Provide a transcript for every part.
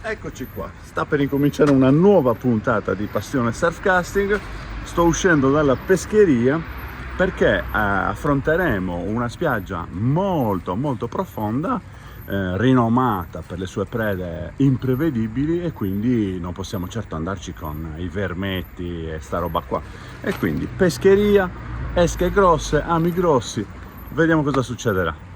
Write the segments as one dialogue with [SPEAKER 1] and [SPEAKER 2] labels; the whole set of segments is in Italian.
[SPEAKER 1] Eccoci qua, sta per incominciare una nuova puntata di Passione Surfcasting. Sto uscendo dalla pescheria perché affronteremo una spiaggia molto profonda, rinomata per le sue prede imprevedibili, e quindi non possiamo certo andarci con i vermetti e sta roba qua. E quindi pescheria, esche grosse, ami grossi, vediamo cosa succederà.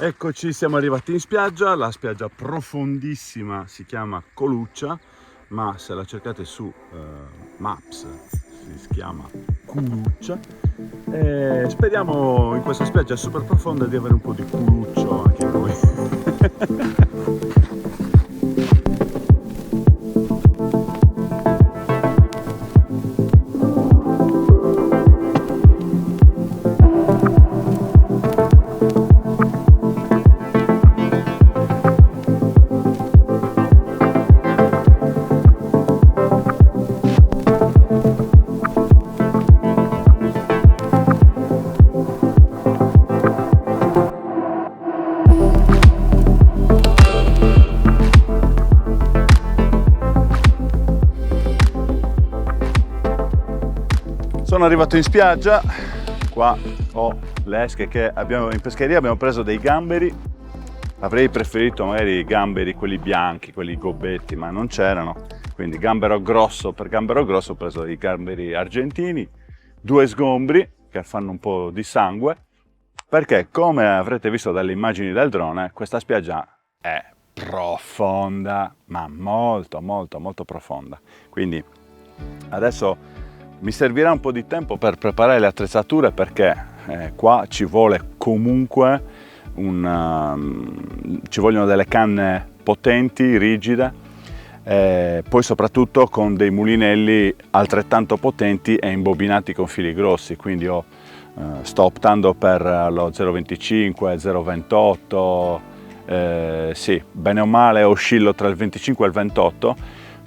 [SPEAKER 1] Eccoci, siamo arrivati in spiaggia, la spiaggia profondissima si chiama Coluccia, ma se la cercate su Maps si chiama Culuccia. E speriamo in questa spiaggia super profonda di avere un po' di culuccio anche noi. Sono arrivato in spiaggia, qua ho le esche che abbiamo in pescheria, abbiamo preso dei gamberi. Avrei preferito magari i gamberi, quelli bianchi, quelli gobbetti, ma non c'erano, quindi gambero grosso. Per gambero grosso ho preso i gamberi argentini, 2 sgombri che fanno un po' di sangue, perché come avrete visto dalle immagini del drone, questa spiaggia è profonda, ma molto profonda. Quindi adesso mi servirà un po' di tempo per preparare le attrezzature, perché qua ci vuole comunque ci vogliono delle canne potenti, rigide, poi soprattutto con dei mulinelli altrettanto potenti e imbobinati con fili grossi. Quindi sto optando per lo 0,25, 0,28, sì, bene o male oscillo tra il 25 e il 28,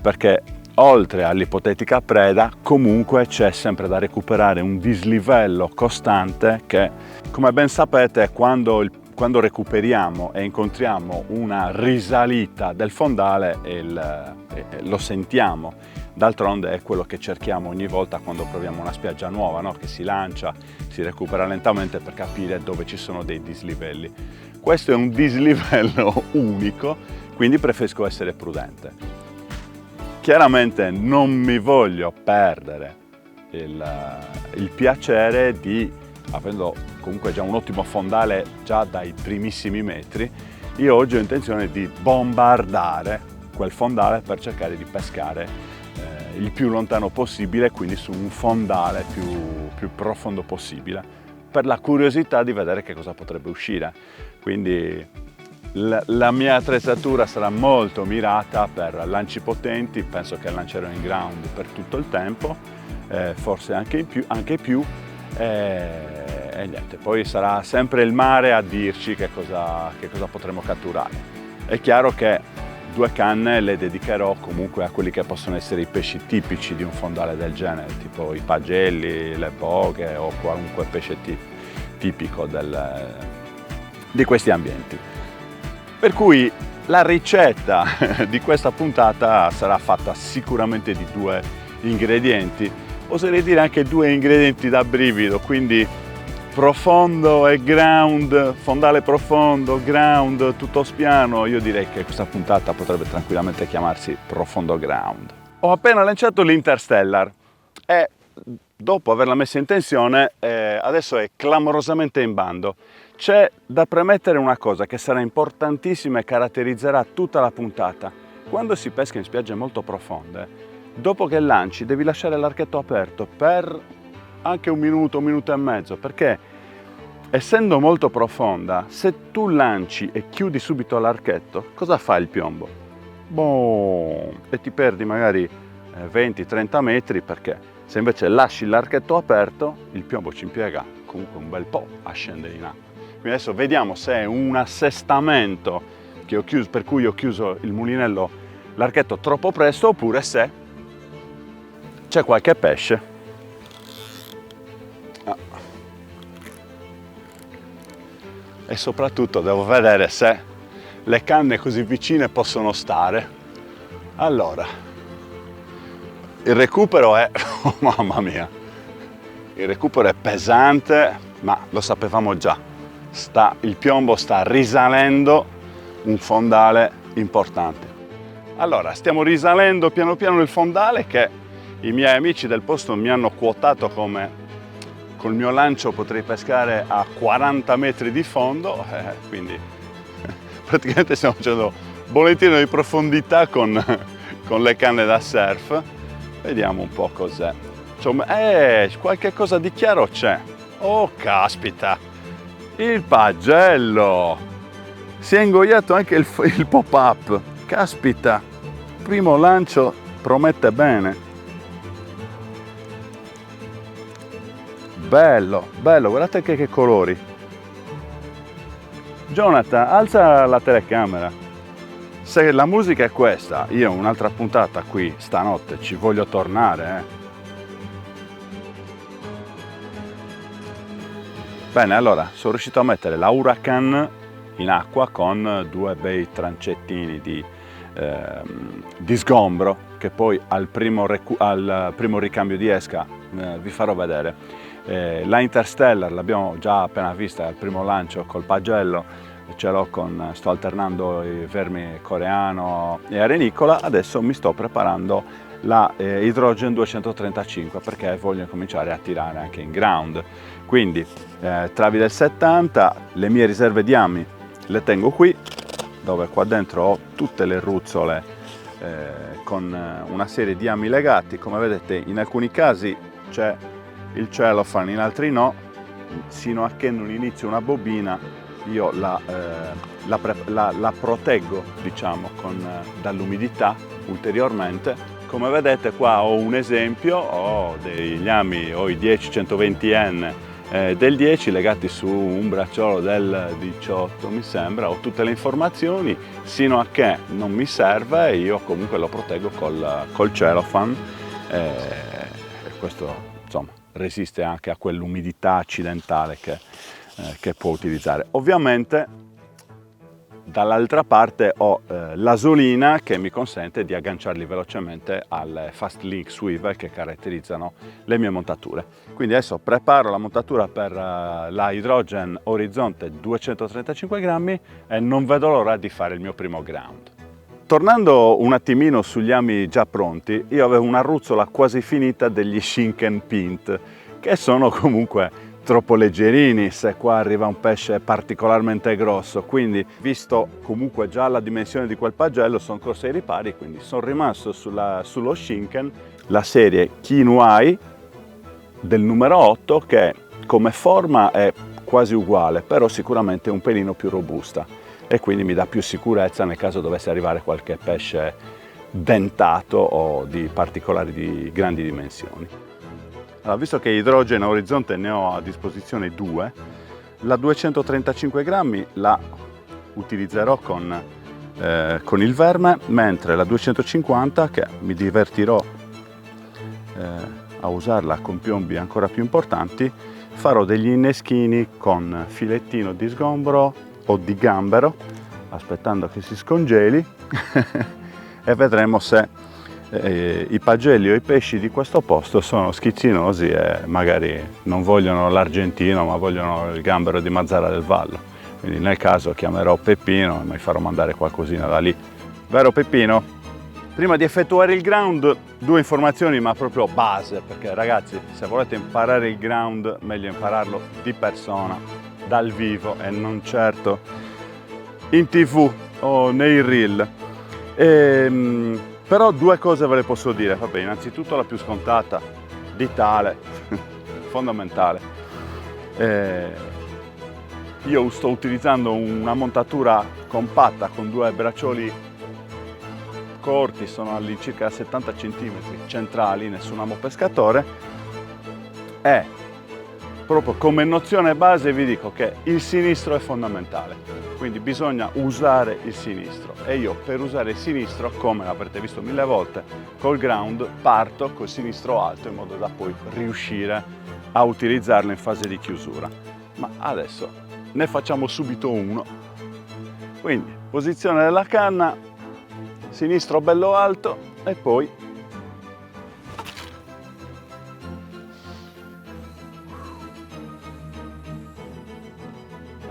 [SPEAKER 1] perché oltre all'ipotetica preda, comunque c'è sempre da recuperare un dislivello costante che, come ben sapete, quando recuperiamo e incontriamo una risalita del fondale lo sentiamo. D'altronde è quello che cerchiamo ogni volta quando proviamo una spiaggia nuova, no? Che si lancia, si recupera lentamente per capire dove ci sono dei dislivelli. Questo è un dislivello unico, quindi preferisco essere prudente. Chiaramente non mi voglio perdere il piacere di, avendo comunque già un ottimo fondale già dai primissimi metri, io oggi ho intenzione di bombardare quel fondale per cercare di pescare il più lontano possibile, quindi su un fondale più profondo possibile, per la curiosità di vedere che cosa potrebbe uscire. Quindi la mia attrezzatura sarà molto mirata per lanci potenti, penso che lancerò in ground per tutto il tempo, forse anche più, e niente, poi sarà sempre il mare a dirci che cosa potremo catturare. È chiaro che 2 canne le dedicherò comunque a quelli che possono essere i pesci tipici di un fondale del genere, tipo i pagelli, le boghe o qualunque pesce tipico di questi ambienti. Per cui la ricetta di questa puntata sarà fatta sicuramente di 2 ingredienti, oserei dire anche 2 ingredienti da brivido, quindi profondo e ground, fondale profondo, ground, tutto spiano. Io direi che questa puntata potrebbe tranquillamente chiamarsi Profondo Ground. Ho appena lanciato l'Interstellar e dopo averla messa in tensione adesso è clamorosamente in bando. C'è da premettere una cosa che sarà importantissima e caratterizzerà tutta la puntata. Quando si pesca in spiagge molto profonde, dopo che lanci devi lasciare l'archetto aperto per anche un minuto e mezzo, perché essendo molto profonda, se tu lanci e chiudi subito l'archetto, cosa fa il piombo? Boh, e ti perdi magari 20-30 metri, perché se invece lasci l'archetto aperto, il piombo ci impiega comunque un bel po' a scendere in acqua. Quindi adesso vediamo se è un assestamento che ho chiuso, per cui ho chiuso il mulinello, l'archetto troppo presto, oppure se c'è qualche pesce. E soprattutto devo vedere se le canne così vicine possono stare. Allora, il recupero è, oh, mamma mia, il recupero è pesante, ma lo sapevamo già, il piombo sta risalendo un fondale importante. Allora, stiamo risalendo piano piano il fondale, che i miei amici del posto mi hanno quotato come col mio lancio potrei pescare a 40 metri di fondo, quindi praticamente stiamo facendo bollettino di profondità con le canne da surf. Vediamo un po' cos'è. Qualche cosa di chiaro c'è. Oh, caspita! Il pagello! Si è ingoiato anche il pop-up. Caspita! Primo lancio promette bene. Bello, bello, guardate che colori. Jonathan, alza la telecamera. Se la musica è questa, io un'altra puntata qui stanotte ci voglio tornare. Bene, allora, sono riuscito a mettere la Huracan in acqua con due bei trancettini di sgombro, che poi al primo ricambio di esca vi farò vedere. La Interstellar l'abbiamo già appena vista al primo lancio col pagello, sto alternando i vermi coreano e arenicola. Adesso mi sto preparando la Hydrogen 235, perché voglio cominciare a tirare anche in ground. Quindi travi del 70, le mie riserve di ami le tengo qui, dove qua dentro ho tutte le ruzzole con una serie di ami legati. Come vedete, in alcuni casi c'è il cellophane, in altri no, sino a che non inizio una bobina io la proteggo, diciamo, dall'umidità ulteriormente. Come vedete qua ho un esempio, ho degli ami, ho i 10-120N del 10 legati su un bracciolo del 18, mi sembra. Ho tutte le informazioni, sino a che non mi serve io comunque lo proteggo col cellophane, e questo insomma resiste anche a quell'umidità accidentale che può utilizzare. Ovviamente dall'altra parte ho l'asolina, che mi consente di agganciarli velocemente alle Fast Link Swivel che caratterizzano le mie montature. Quindi adesso preparo la montatura per la Hydrogen Orizzonte 235 grammi e non vedo l'ora di fare il mio primo ground. Tornando un attimino sugli ami già pronti, io avevo una ruzzola quasi finita degli Shinken Pint, che sono comunque troppo leggerini se qua arriva un pesce particolarmente grosso. Quindi, visto comunque già la dimensione di quel pagello, sono corso ai ripari, quindi sono rimasto sullo Shinken, la serie Kinuai del numero 8, che come forma è quasi uguale, però sicuramente un pelino più robusta, e quindi mi dà più sicurezza nel caso dovesse arrivare qualche pesce dentato o di grandi dimensioni. Allora, visto che idrogeno Orizzonte ne ho a disposizione 2, la 235 grammi la utilizzerò con il verme, mentre la 250, che mi divertirò a usarla con piombi ancora più importanti, farò degli inneschini con filettino di sgombro o di gambero, aspettando che si scongeli e vedremo se i pagelli o i pesci di questo posto sono schizzinosi e magari non vogliono l'argentino ma vogliono il gambero di Mazzara del Vallo. Quindi nel caso chiamerò Peppino e mi farò mandare qualcosina da lì. Vero Peppino? Prima di effettuare il ground, 2 informazioni ma proprio base, perché ragazzi, se volete imparare il ground meglio impararlo di persona, dal vivo, e non certo in TV o nei reel. Però 2 cose ve le posso dire. Vabbè, innanzitutto la più scontata, vitale, fondamentale. io sto utilizzando una montatura compatta con due braccioli corti, sono all'incirca 70 cm centrali, nessun amo pescatore, e proprio come nozione base vi dico che il sinistro è fondamentale, quindi bisogna usare il sinistro, e io per usare il sinistro, come avrete visto 1000 volte, col ground parto col sinistro alto in modo da poi riuscire a utilizzarlo in fase di chiusura. Ma adesso ne facciamo subito uno. Quindi posizione della canna, sinistro bello alto, e poi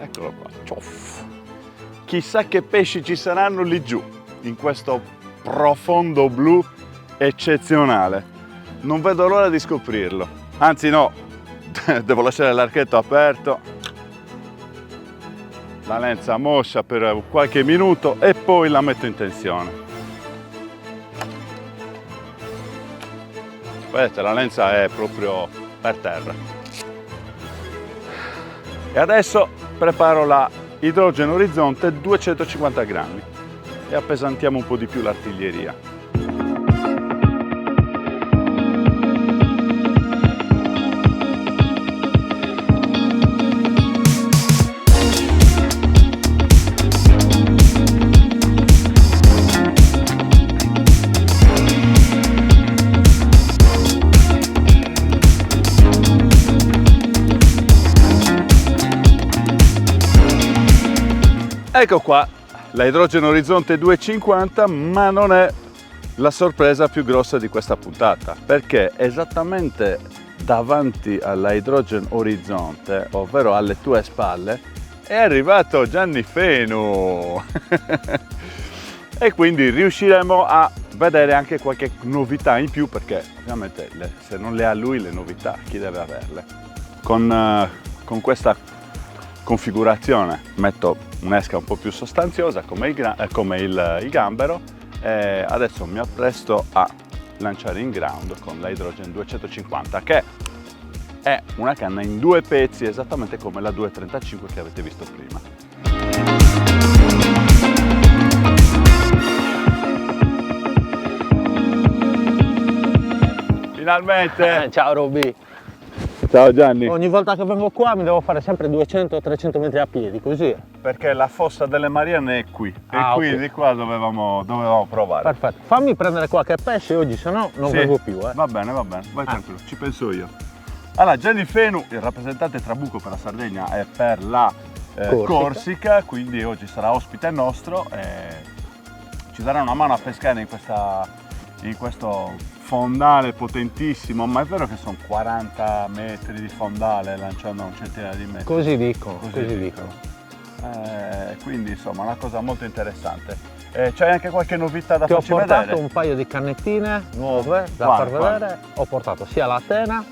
[SPEAKER 1] eccolo qua. Cioff. Chissà che pesci ci saranno lì giù in questo profondo blu eccezionale. Non vedo l'ora di scoprirlo, anzi no, devo lasciare l'archetto aperto, la lenza moscia per qualche minuto e poi la metto in tensione. Vedete, la lenza è proprio per terra. E adesso preparo la idrogeno orizzonte 250 grammi e appesantiamo un po' di più l'artiglieria. Ecco qua la idrogeno orizzonte 250, ma non è la sorpresa più grossa di questa puntata, perché esattamente davanti alla idrogeno orizzonte, ovvero alle tue spalle, è arrivato Gianni Fenu e quindi riusciremo a vedere anche qualche novità in più, perché ovviamente se non le ha lui le novità chi deve averle? Con questa configurazione metto un'esca un po' più sostanziosa come il gambero, e adesso mi appresto a lanciare in ground con la Hydrogen 250, che è una canna in due pezzi esattamente come la 235 che avete visto prima. Finalmente!
[SPEAKER 2] Ciao Roby!
[SPEAKER 1] Ciao Gianni!
[SPEAKER 2] Ogni volta che vengo qua mi devo fare sempre 200-300 metri a piedi, così.
[SPEAKER 1] Perché la fossa delle Marianne è qui, e quindi
[SPEAKER 2] okay.
[SPEAKER 1] Qua dovevamo provare.
[SPEAKER 2] Perfetto, fammi prendere qualche pesce oggi, se no non vengo più.
[SPEAKER 1] Va bene, vai tranquillo, ci penso io. Allora, Gianni Fenu, il rappresentante Trabucco per la Sardegna e per la Corsica, quindi oggi sarà ospite nostro e ci darà una mano a pescare in questo fondale potentissimo, ma è vero che sono 40 metri di fondale lanciando a un centinaio di metri.
[SPEAKER 2] Così dicono.
[SPEAKER 1] Quindi insomma una cosa molto interessante. C'hai anche qualche novità da farci vedere?
[SPEAKER 2] Ti ho portato un paio di cannettine nuove da far vedere. Ho portato sia la Tena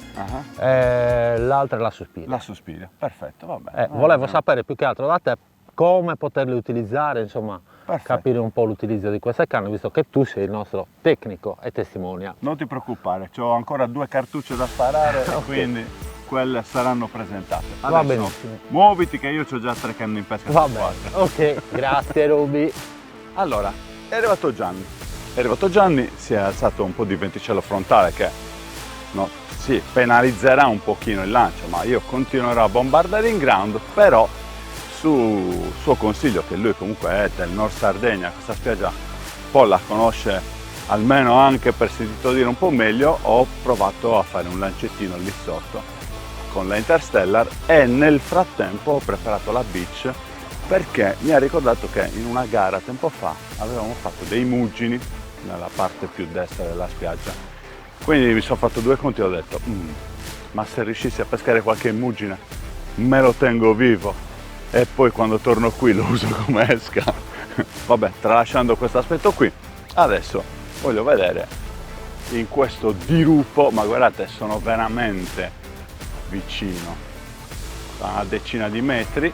[SPEAKER 2] e l'altra è la Suspiria.
[SPEAKER 1] La Suspiria, perfetto, va bene.
[SPEAKER 2] Volevo sapere più che altro da te come poterli utilizzare, insomma, capire un po' l'utilizzo di queste canne, visto che tu sei il nostro tecnico e testimonial.
[SPEAKER 1] Non ti preoccupare, ho ancora 2 cartucce da sparare e quindi quelle saranno presentate. Adesso,
[SPEAKER 2] va benissimo.
[SPEAKER 1] Muoviti che io ho già 3 canne in pesca.
[SPEAKER 2] Va bene, ok, grazie Roby.
[SPEAKER 1] Allora, è arrivato Gianni, si è alzato un po' di venticello frontale che penalizzerà un pochino il lancio, ma io continuerò a bombardare in ground, però su suo consiglio, che lui comunque è del Nord Sardegna, questa spiaggia poi la conosce almeno anche per sentito dire un po' meglio, ho provato a fare un lancettino lì sotto con la Interstellar e nel frattempo ho preparato la Beach, perché mi ha ricordato che in una gara tempo fa avevamo fatto dei muggini nella parte più destra della spiaggia, quindi mi sono fatto 2 conti e ho detto ma se riuscissi a pescare qualche muggine me lo tengo vivo e poi quando torno qui lo uso come esca. Vabbè, tralasciando questo aspetto qui, adesso voglio vedere in questo dirupo, ma guardate, sono veramente vicino, a una decina di metri.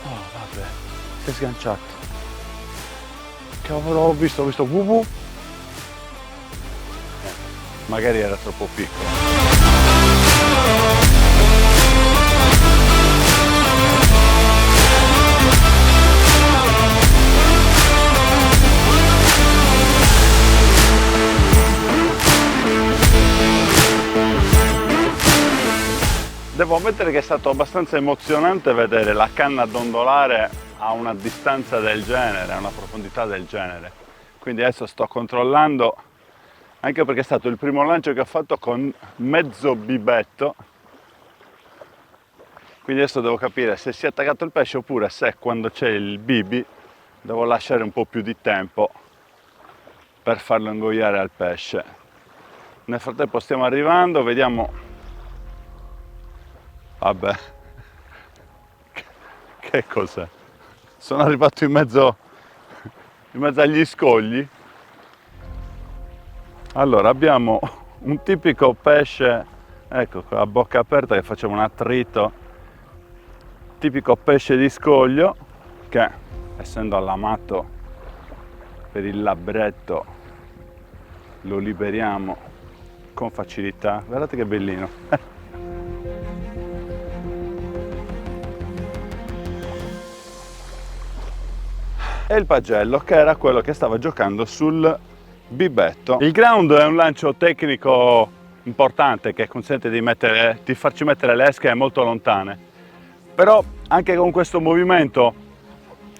[SPEAKER 1] Oh vabbè, si è sganciato. Cavolo, ho visto magari era troppo piccolo. devo ammettere che è stato abbastanza emozionante vedere la canna dondolare a una distanza del genere, a una profondità del genere. Quindi adesso sto controllando, anche perché è stato il primo lancio che ho fatto con mezzo bibetto, quindi adesso devo capire se si è attaccato il pesce oppure se quando c'è il bibi devo lasciare un po' più di tempo per farlo ingoiare al pesce. Nel frattempo stiamo arrivando, vediamo. Vabbè, che cos'è? Sono arrivato in mezzo agli scogli. Allora, abbiamo un tipico pesce, ecco, con la bocca aperta, che facciamo un attrito, tipico pesce di scoglio che, essendo allamato per il labbretto, lo liberiamo con facilità. Guardate che bellino. E il pagello, che era quello che stava giocando sul bibetto. Il ground è un lancio tecnico importante che consente di farci mettere le esche molto lontane, però anche con questo movimento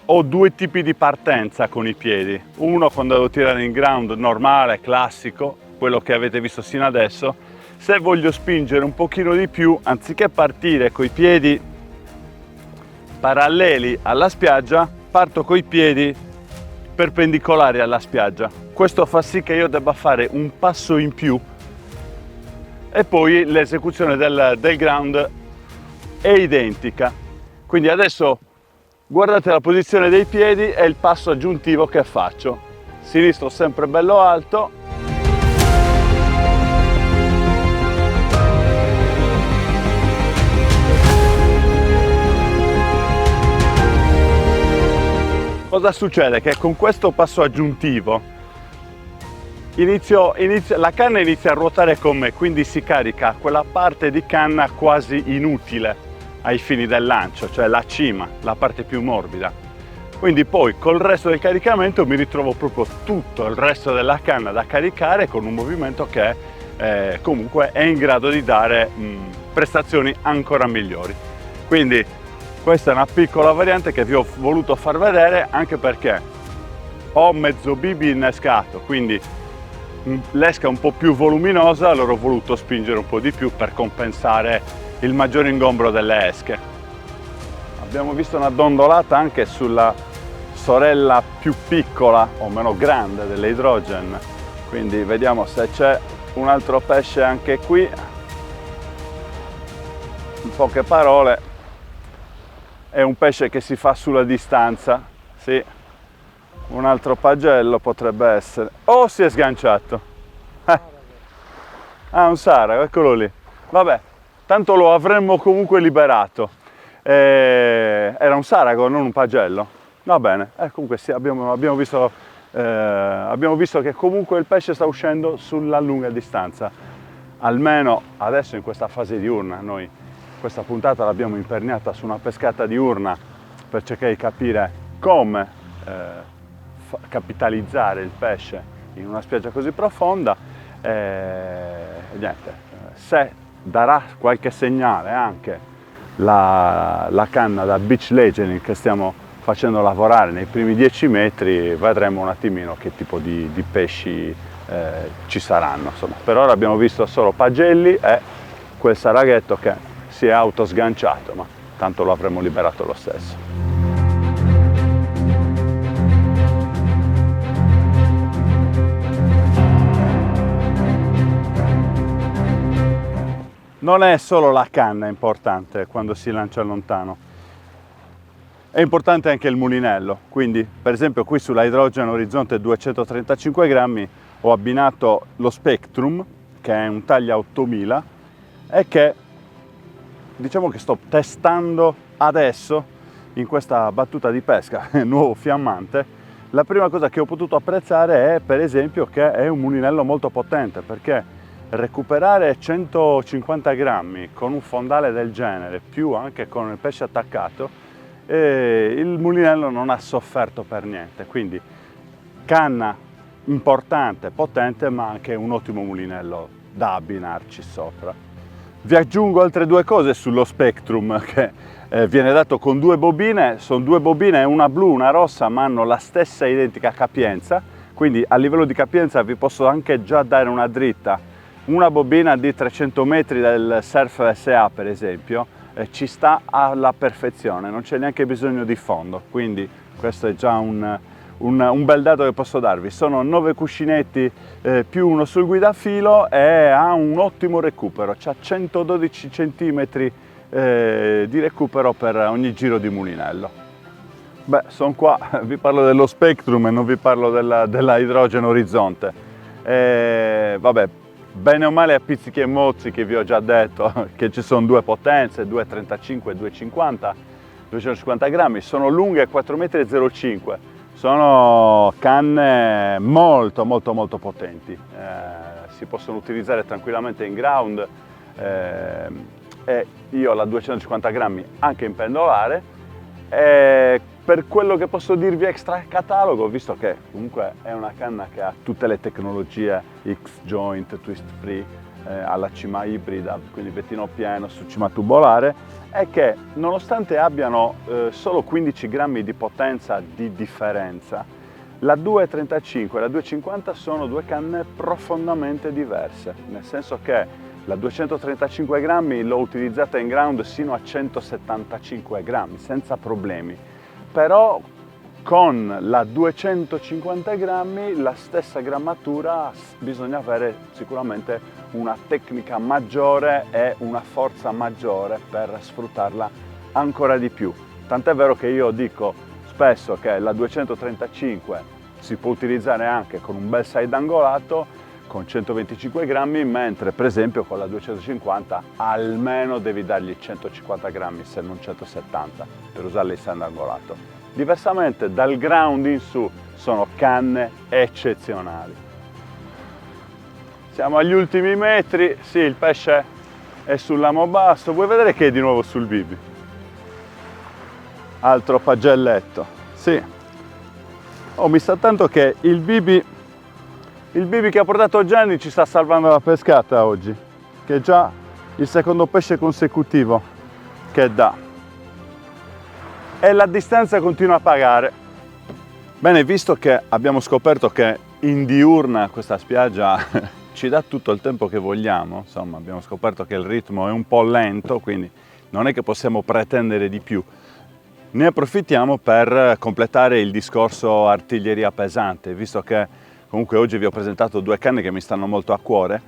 [SPEAKER 1] ho due tipi di partenza con i piedi. Uno quando devo tirare in ground normale, classico, quello che avete visto sino adesso. Se voglio spingere un pochino di più, anziché partire coi piedi paralleli alla spiaggia, parto coi piedi perpendicolari alla spiaggia. Questo fa sì che io debba fare un passo in più e poi l'esecuzione del ground è identica. Quindi adesso guardate la posizione dei piedi e il passo aggiuntivo che faccio. Sinistro sempre bello alto. Cosa succede? Che con questo passo aggiuntivo la canna inizia a ruotare con me, quindi si carica quella parte di canna quasi inutile ai fini del lancio, cioè la cima, la parte più morbida. Quindi poi col resto del caricamento mi ritrovo proprio tutto il resto della canna da caricare con un movimento che comunque è in grado di dare prestazioni ancora migliori. Quindi questa è una piccola variante che vi ho voluto far vedere, anche perché ho mezzo bibi innescato, quindi l'esca un po' più voluminosa, allora ho voluto spingere un po' di più per compensare il maggiore ingombro delle esche. Abbiamo visto una dondolata anche sulla sorella più piccola o meno grande delle Hydrogen, quindi vediamo se c'è un altro pesce anche qui. In poche parole, è un pesce che si fa sulla distanza, sì, un altro pagello potrebbe essere. Oh, si è sganciato! Ah, un sarago, eccolo lì. Vabbè, tanto lo avremmo comunque liberato. Era un sarago, non un pagello. Va bene, comunque sì, abbiamo visto che comunque il pesce sta uscendo sulla lunga distanza. Almeno adesso in questa fase diurna noi questa puntata l'abbiamo imperniata su una pescata diurna per cercare di capire come capitalizzare il pesce in una spiaggia così profonda. Niente, se darà qualche segnale anche la canna da beach leggering che stiamo facendo lavorare nei primi 10 metri, vedremo un attimino che tipo di pesci ci saranno. Insomma, per ora abbiamo visto solo pagelli e quel saraghetto che si è autosganciato, ma tanto lo avremmo liberato lo stesso. Non è solo la canna importante quando si lancia lontano, è importante anche il mulinello. Quindi per esempio qui sulla Hydrogen Orizzonte 235 grammi ho abbinato lo Spectrum, che è un taglia 8000 e che diciamo che sto testando adesso in questa battuta di pesca nuovo fiammante. La prima cosa che ho potuto apprezzare è per esempio che è un mulinello molto potente, perché recuperare 150 grammi con un fondale del genere, più anche con il pesce attaccato, il mulinello non ha sofferto per niente. Quindi canna importante, potente, ma anche un ottimo mulinello da abbinarci sopra. Vi aggiungo altre due cose sullo Spectrum che viene dato con due bobine, sono due bobine, una blu, una rossa, ma hanno la stessa identica capienza, quindi a livello di capienza vi posso anche già dare una dritta. Una bobina di 300 metri del Surf SA per esempio ci sta alla perfezione, non c'è neanche bisogno di fondo, quindi questo è già un bel dato che posso darvi. Sono 9 cuscinetti più uno sul guidafilo e ha un ottimo recupero, c'ha 112 cm di recupero per ogni giro di mulinello. Beh, sono qua, vi parlo dello Spectrum e non vi parlo della Hydrogen Orizzonte. Vabbè, bene o male a pizzichi e mozzichi vi ho già detto che ci sono due potenze, 2,35 e 2,50, 250 grammi, sono lunghe 4,05 m. Sono canne molto potenti, si possono utilizzare tranquillamente in ground e io ho la 250 grammi anche in pendolare. Per quello che posso dirvi extra catalogo, visto che comunque è una canna che ha tutte le tecnologie X-joint, twist free, alla cima ibrida, quindi pettino pieno su cima tubolare, è che nonostante abbiano solo 15 grammi di potenza di differenza, la 2,35 e la 2,50 sono due canne profondamente diverse, nel senso che la 235 grammi l'ho utilizzata in ground sino a 175 grammi senza problemi, però con la 250 grammi la stessa grammatura bisogna avere sicuramente una tecnica maggiore e una forza maggiore per sfruttarla ancora di più. Tant'è vero che io dico spesso che la 235 si può utilizzare anche con un bel side angolato con 125 grammi, mentre per esempio con la 250 almeno devi dargli 150 grammi se non 170 per usarla in side angolato. Diversamente dal ground in su sono canne eccezionali. Siamo agli ultimi metri, sì, il pesce è sull'amo basso, vuoi vedere che è di nuovo sul bibi? Altro pagelletto, sì. Oh, mi sa tanto che il bibi che ha portato Gianni ci sta salvando la pescata oggi, che è già il secondo pesce consecutivo che dà. E la distanza continua a pagare. Bene, visto che abbiamo scoperto che in diurna questa spiaggia ci dà tutto il tempo che vogliamo, insomma abbiamo scoperto che il ritmo è un po' lento, quindi non è che possiamo pretendere di più. Ne approfittiamo per completare il discorso artiglieria pesante, visto che comunque oggi vi ho presentato due canne che mi stanno molto a cuore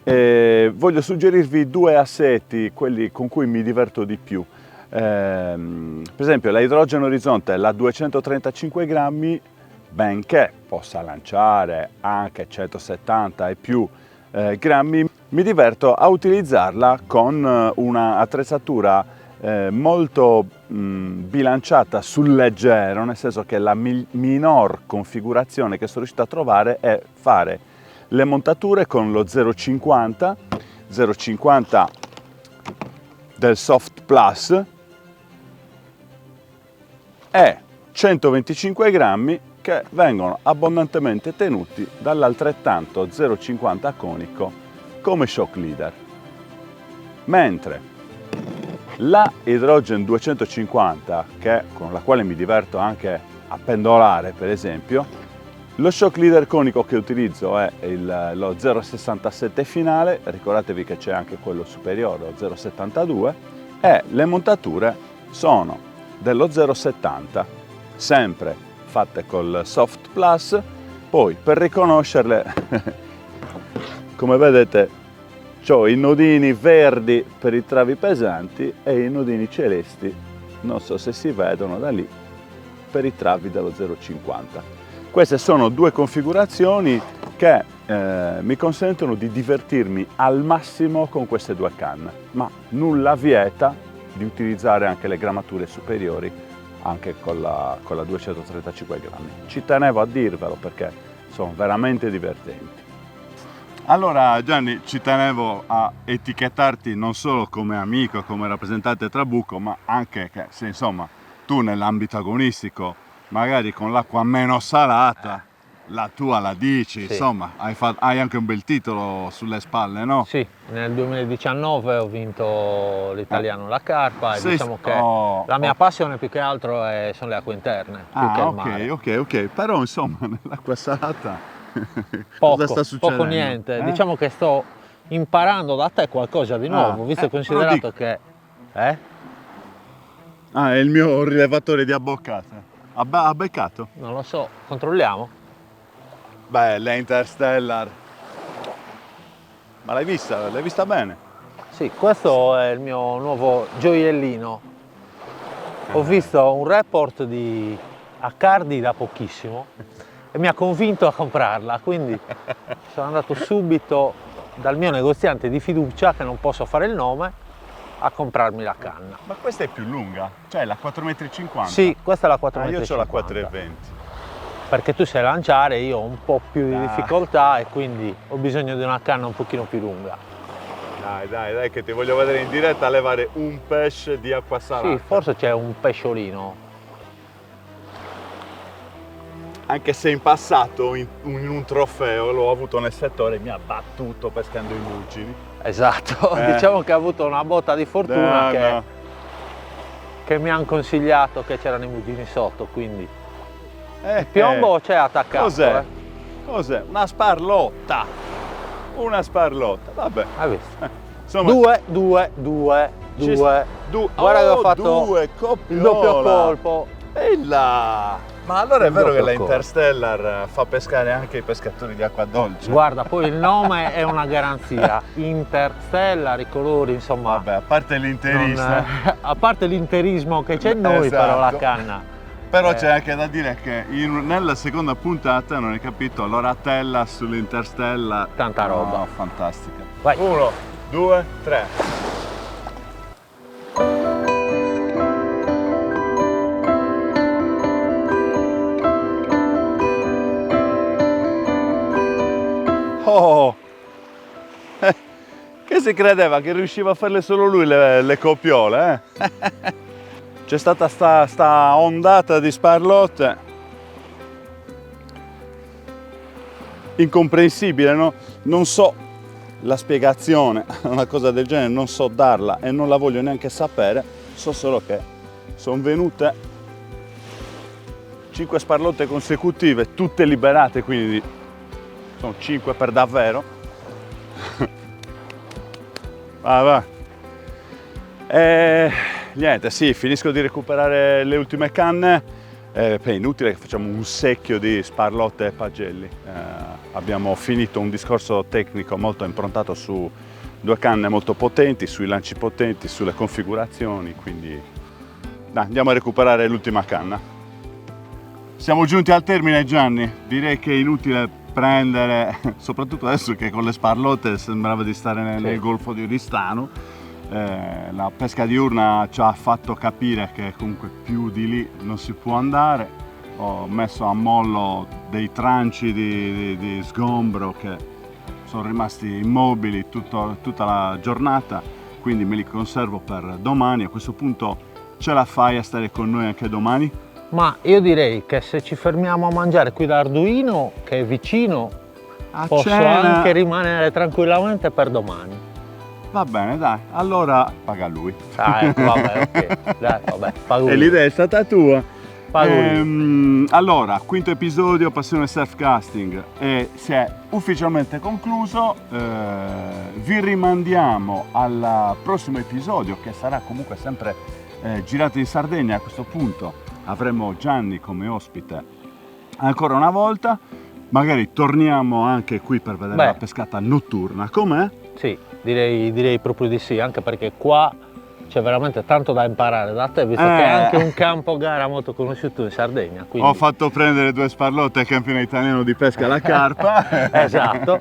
[SPEAKER 1] e voglio suggerirvi due assetti, quelli con cui mi diverto di più. Per esempio la Hydrogen Orizzonte, la 235 grammi, benché possa lanciare anche 170 e più grammi, mi diverto a utilizzarla con una attrezzatura molto bilanciata sul leggero, nel senso che la minor configurazione che sono riuscito a trovare è fare le montature con lo 0,50 del Soft Plus e 125 grammi che vengono abbondantemente tenuti dall'altrettanto 0,50 conico come shock leader. Mentre la Hydrogen 250, con la quale mi diverto anche a pendolare per esempio, lo shock leader conico che utilizzo è lo 0,67 finale, ricordatevi che c'è anche quello superiore, lo 0,72, e le montature sono dello 0,70, sempre fatte col Soft Plus. Poi per riconoscerle come vedete ho i nodini verdi per i travi pesanti e i nodini celesti, non so se si vedono da lì, per i travi dello 0,50. Queste sono due configurazioni che mi consentono di divertirmi al massimo con queste due canne, ma nulla vieta di utilizzare anche le grammature superiori anche con la 235 grammi. Ci tenevo a dirvelo perché sono veramente divertenti. Allora Gianni, ci tenevo a etichettarti non solo come amico, come rappresentante Trabucco, ma anche che se insomma tu nell'ambito agonistico, magari con l'acqua meno salata, La tua la dici,
[SPEAKER 2] Sì.
[SPEAKER 1] insomma, hai anche un bel titolo sulle spalle, no?
[SPEAKER 2] Sì, nel 2019 ho vinto l'italiano La Carpa e
[SPEAKER 1] Sì,
[SPEAKER 2] diciamo che
[SPEAKER 1] oh,
[SPEAKER 2] la mia
[SPEAKER 1] oh.
[SPEAKER 2] passione più che altro sono le acque interne, più che il mare.
[SPEAKER 1] ok, però insomma nell'acqua salata cosa
[SPEAKER 2] Poco,
[SPEAKER 1] sta succedendo?
[SPEAKER 2] poco niente, diciamo che sto imparando da te qualcosa di nuovo, visto e
[SPEAKER 1] però
[SPEAKER 2] considerato che...
[SPEAKER 1] è il mio rilevatore di abboccate. Ha beccato?
[SPEAKER 2] Non lo so, controlliamo?
[SPEAKER 1] Beh, l'Interstellar. Ma l'hai vista? L'hai vista bene?
[SPEAKER 2] Sì, questo è il mio nuovo gioiellino. Ho visto un report di Accardi da pochissimo e mi ha convinto a comprarla, quindi sono andato subito dal mio negoziante di fiducia, che non posso fare il nome, a comprarmi la canna.
[SPEAKER 1] Ma questa è più lunga? Cioè la 4,50 m?
[SPEAKER 2] Sì, questa è la 4,50 m.
[SPEAKER 1] Io ho la 4,20 m.
[SPEAKER 2] Perché tu sai lanciare, io ho un po' più di
[SPEAKER 1] Dai.
[SPEAKER 2] difficoltà e quindi ho bisogno di una canna un pochino più lunga.
[SPEAKER 1] Dai, che ti voglio vedere in diretta a levare un pesce di acqua salata.
[SPEAKER 2] Sì, forse c'è un pesciolino.
[SPEAKER 1] Anche se in passato in un trofeo l'ho avuto nel settore, mi ha battuto pescando i muggini.
[SPEAKER 2] Esatto, diciamo che ha avuto una botta di fortuna che mi hanno consigliato che c'erano i muggini sotto, quindi il piombo c'è attaccato.
[SPEAKER 1] Cos'è? Cos'è? Una sparlotta. Una sparlotta, vabbè.
[SPEAKER 2] Hai visto?
[SPEAKER 1] Insomma,
[SPEAKER 2] Due. Guarda che ho fatto il doppio colpo.
[SPEAKER 1] E là! Ma allora è
[SPEAKER 2] Il
[SPEAKER 1] vero che
[SPEAKER 2] doppio
[SPEAKER 1] la
[SPEAKER 2] colpo.
[SPEAKER 1] Interstellar fa pescare anche i pescatori di acqua dolce?
[SPEAKER 2] Guarda, poi il nome è una garanzia. Interstellar, i colori, insomma.
[SPEAKER 1] Vabbè, a parte l'interista.
[SPEAKER 2] A parte l'interismo che c'è in noi,
[SPEAKER 1] Esatto.
[SPEAKER 2] però la canna.
[SPEAKER 1] Però c'è anche da dire che nella seconda puntata, non hai capito, l'oratella sull'Interstellar.
[SPEAKER 2] Tanta roba.
[SPEAKER 1] Fantastica.
[SPEAKER 2] Vai.
[SPEAKER 1] 1, 2, 3. Oh! Che si credeva che riusciva a farle solo lui le coppiole, eh? C'è stata sta ondata di sparlotte incomprensibile, no? Non so la spiegazione a una cosa del genere, non so darla e non la voglio neanche sapere, so solo che sono venute 5 sparlotte consecutive, tutte liberate, quindi sono 5 per davvero. Va. Niente, sì, finisco di recuperare le ultime canne. È inutile che facciamo un secchio di sparlotte e pagelli. Abbiamo finito un discorso tecnico molto improntato su 2 canne molto potenti, sui lanci potenti, sulle configurazioni, quindi dai, andiamo a recuperare l'ultima canna. Siamo giunti al termine, Gianni. Direi che è inutile prendere, soprattutto adesso che con le sparlotte sembrava di stare nel Golfo di Oristano. La pesca diurna ci ha fatto capire che comunque più di lì non si può andare. Ho messo a mollo dei tranci di sgombro che sono rimasti immobili tutta la giornata, quindi me li conservo per domani. A questo punto ce la fai a stare con noi anche domani?
[SPEAKER 2] Ma io direi che se ci fermiamo a mangiare qui da Arduino, che è vicino, posso anche rimanere tranquillamente per domani.
[SPEAKER 1] Va bene, dai, allora paga lui.
[SPEAKER 2] Ah, ecco, vabbè, ok. Dai, vabbè, pago
[SPEAKER 1] E
[SPEAKER 2] io.
[SPEAKER 1] l'idea è stata tua.
[SPEAKER 2] Pago io.
[SPEAKER 1] Allora, quinto episodio, Passione Surfcasting, si è ufficialmente concluso. Vi rimandiamo al prossimo episodio, che sarà comunque sempre girato in Sardegna. A questo punto avremo Gianni come ospite ancora una volta. Magari torniamo anche qui per vedere la pescata notturna. Com'è?
[SPEAKER 2] Sì, direi proprio di sì, anche perché qua c'è veramente tanto da imparare da te, visto che è anche un campo gara molto conosciuto in Sardegna. Quindi...
[SPEAKER 1] Ho fatto prendere 2 sparlotte al campione italiano di pesca alla carpa.
[SPEAKER 2] Esatto.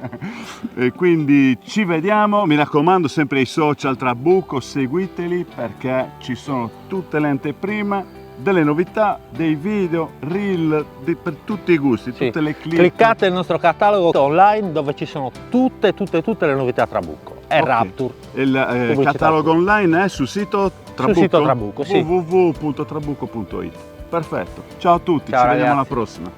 [SPEAKER 1] E quindi ci vediamo, mi raccomando, sempre ai social Trabucco, seguiteli perché ci sono tutte le anteprime, delle novità, dei video, reel, per tutti i gusti, tutte le clip.
[SPEAKER 2] Cliccate il nostro catalogo online dove ci sono tutte le novità Trabucco. È Rapture.
[SPEAKER 1] Il catalogo online è sul sito Trabucco?
[SPEAKER 2] Sul sito Trabucco, sì.
[SPEAKER 1] www.trabucco.it. Perfetto. Ciao a tutti,
[SPEAKER 2] ciao,
[SPEAKER 1] ci
[SPEAKER 2] ragazzi.
[SPEAKER 1] vediamo alla prossima.